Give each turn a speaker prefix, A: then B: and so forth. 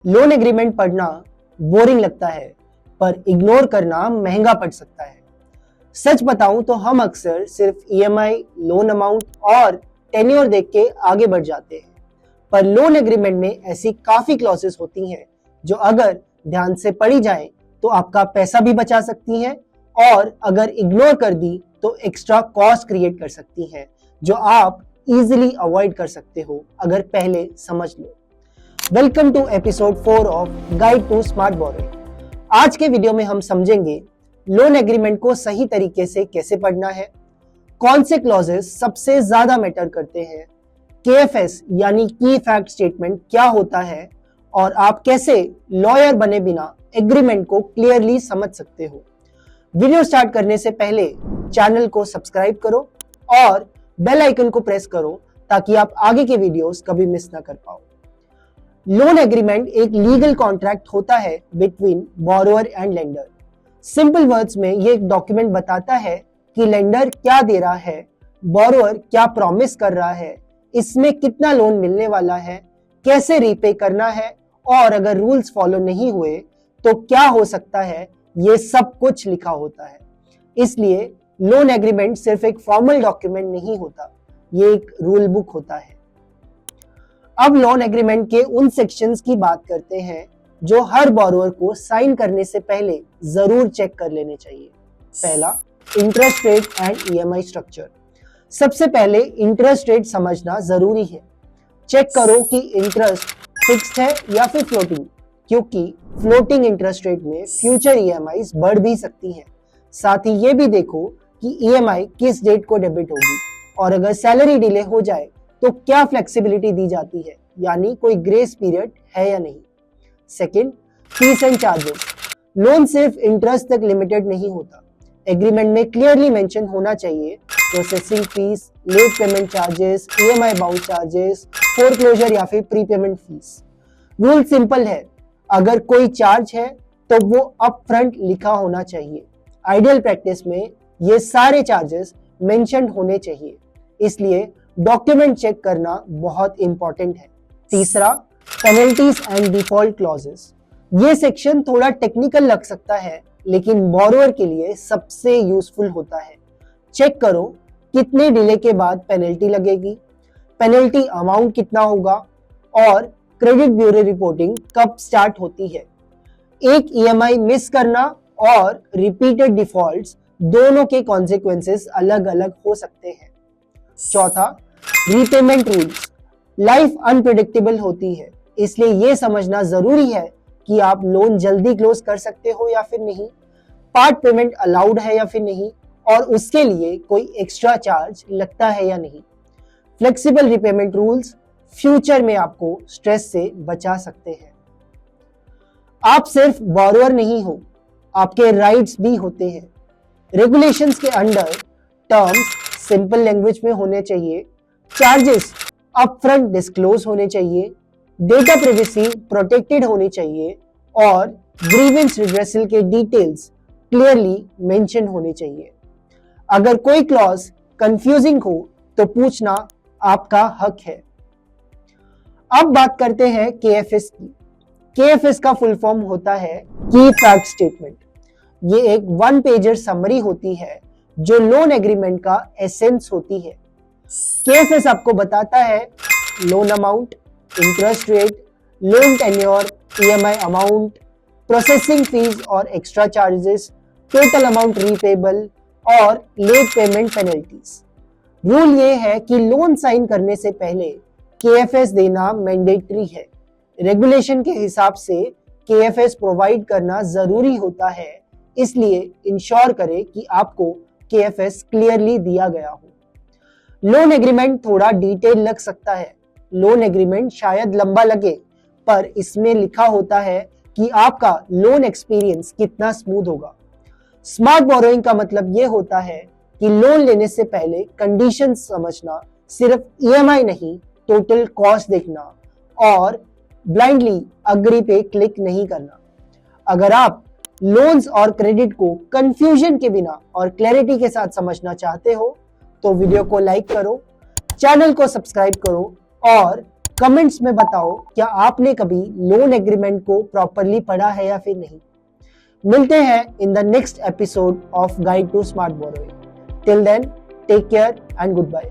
A: Loan agreement पढ़ना boring लगता है, पर इग्नोर करना महंगा पड़ सकता है। सच बताऊं तो हम अक्सर सिर्फ ईएमआई, लोन अमाउंट और टेन्योर देख के आगे बढ़ जाते हैं, पर लोन एग्रीमेंट में ऐसी काफी क्लॉजेस होती हैं जो अगर ध्यान से पढ़ी जाए तो आपका पैसा भी बचा सकती हैं और अगर इग्नोर कर दी तो एक्स्ट्रा कॉस्ट क्रिएट कर सकती हैं, जो आप इजीली अवॉइड कर सकते हो अगर पहले समझ लो। Welcome to episode 4 of guide to smart borrowing. आज के वीडियो में हम समझेंगे लोन एग्रीमेंट को सही तरीके से कैसे पढ़ना है, कौन से क्लॉजेस सबसे ज्यादा मैटर करते हैं, केएफएस यानी की फैक्ट स्टेटमेंट क्या होता है और आप कैसे लॉयर बने बिना एग्रीमेंट को क्लियरली समझ सकते हो। वीडियो स्टार्ट करने से पहले चैनल को सब्सक्राइब करो और बेल आइकन को प्रेस करो ताकि आप आगे के वीडियोस कभी मिस ना कर पाओ। लोन एग्रीमेंट एक लीगल कॉन्ट्रैक्ट होता है between borrower and lender. Simple words में ये एक डॉक्यूमेंट बताता है कि लेंडर क्या दे रहा है, बोरोअर क्या प्रॉमिस कर रहा है, इसमें कितना लोन मिलने वाला है, कैसे रीपे करना है और अगर रूल्स फॉलो नहीं हुए तो क्या हो सकता है, ये सब कुछ लिखा होता है। इसलिए लोन एग्रीमेंट सिर्फ एक फॉर्मल डॉक्यूमेंट नहीं होता, ये एक रूल बुक होता है। अब लोन एग्रीमेंट के उन सेक्शंस की बात करते हैं जो हर बोरोअर को साइन करने से पहले जरूर चेक कर लेने चाहिए। पहला, interest rate and EMI structure. सबसे पहले इंटरेस्ट रेट समझना जरूरी है। चेक करो कि इंटरेस्ट फिक्स्ड है या फिर फ्लोटिंग, क्योंकि फ्लोटिंग इंटरेस्ट रेट में फ्यूचर ईएमआई बढ़ भी सकती है। साथ ही ये भी देखो कि ईएमआई किस डेट को डेबिट होगी और अगर सैलरी डिले हो जाए तो क्या फ्लेक्सिबिलिटी दी जाती है, यानी कोई ग्रेस पीरियड है या नहीं। Second, fees and charges. Loan सिर्फ इंटरेस्ट तक लिमिटेड नहीं होता। एग्रीमेंट में क्लियरली मेंशन होना चाहिए processing fees, late payment charges, EMI bounce charges, foreclosure या फिर प्रीपेमेंट फीस। रूल सिंपल है, अगर कोई चार्ज है तो वो अप फ्रंट लिखा होना चाहिए। आइडियल प्रैक्टिस में ये सारे चार्जेस मेंशन होने चाहिए, इसलिए डॉक्यूमेंट चेक करना बहुत इंपॉर्टेंट है। तीसरा, पेनल्टीज एंड डिफॉल्ट क्लॉजेस। ये सेक्शन थोड़ा टेक्निकल लग सकता है, लेकिन बोरोअर के लिए सबसे यूजफुल होता है। चेक करो कितने डिले के बाद पेनल्टी लगेगी, पेनल्टी अमाउंट कितना होगा और क्रेडिट ब्यूरो रिपोर्टिंग कब स्टार्ट होती है। एक ईएमआई मिस करना और रिपीटेड डिफॉल्ट्स दोनों के कॉन्सिक्वेंसेस अलग अलग हो सकते हैं। चौथा, रीपेमेंट रूल्स। लाइफ अनप्रेडिक्टेबल होती है, इसलिए यह समझना जरूरी है कि आप लोन जल्दी क्लोज कर सकते हो या फिर नहीं, पार्ट पेमेंट अलाउड है या फिर नहीं और उसके लिए कोई एक्स्ट्रा चार्ज लगता है या नहीं। फ्लेक्सिबल रीपेमेंट रूल्स फ्यूचर में आपको स्ट्रेस से बचा सकते हैं। आप सिर्फ बोरोअर नहीं हो, आपके राइट्स भी होते हैं। रेगुलेशंस के अंडर टर्म्स सिंपल लैंग्वेज में होने चाहिए, चार्जेस अपफ्रंट डिस्क्लोज होने चाहिए, डेटा प्राइवेसी प्रोटेक्टेड होनी चाहिए और ग्रीवेंस रिड्रेसल के डिटेल्स क्लियरली मेंशन होने चाहिए। अगर कोई क्लॉज कंफ्यूजिंग हो तो पूछना आपका हक है। अब बात करते हैं केएफएस की। केएफएस का फुल फॉर्म होता है की फैक्ट स्टेटमेंट। ये एक 1 पेजर समरी होती है जो लोन एग्रीमेंट का एसेंस होती है। केएफएस आपको बताता है loan amount, interest rate, loan tenure, EMI amount, processing fees और extra charges, total amount repayable और लेट पेमेंट पेनल्टीज। रूल ये है कि लोन साइन करने से पहले केएफएस देना मैंडेटरी है। रेगुलेशन के हिसाब से केएफएस प्रोवाइड करना जरूरी होता है, इसलिए इंश्योर करें कि आपको केएफएस क्लियरली दिया गया हो। लोन एग्रीमेंट थोड़ा डिटेल लग सकता है, लोन एग्रीमेंट शायद लंबा लगे, पर इसमें लिखा होता है कि आपका लोन एक्सपीरियंस कितना स्मूथ होगा। स्मार्ट बोरोइंग का मतलब यह होता है कि लोन लेने से पहले कंडीशंस समझना, सिर्फ ईएमआई नहीं टोटल कॉस्ट देखना और ब्लाइंडली अग्री पे क्लिक नहीं करना। अगर आप लोन्स और क्रेडिट को कंफ्यूजन के बिना और क्लैरिटी के साथ समझना चाहते हो तो वीडियो को लाइक करो, चैनल को सब्सक्राइब करो और कमेंट्स में बताओ क्या आपने कभी लोन एग्रीमेंट को प्रॉपरली पढ़ा है या फिर नहीं। मिलते हैं in the next episode of guide to smart borrowing. Till then take care and good bye.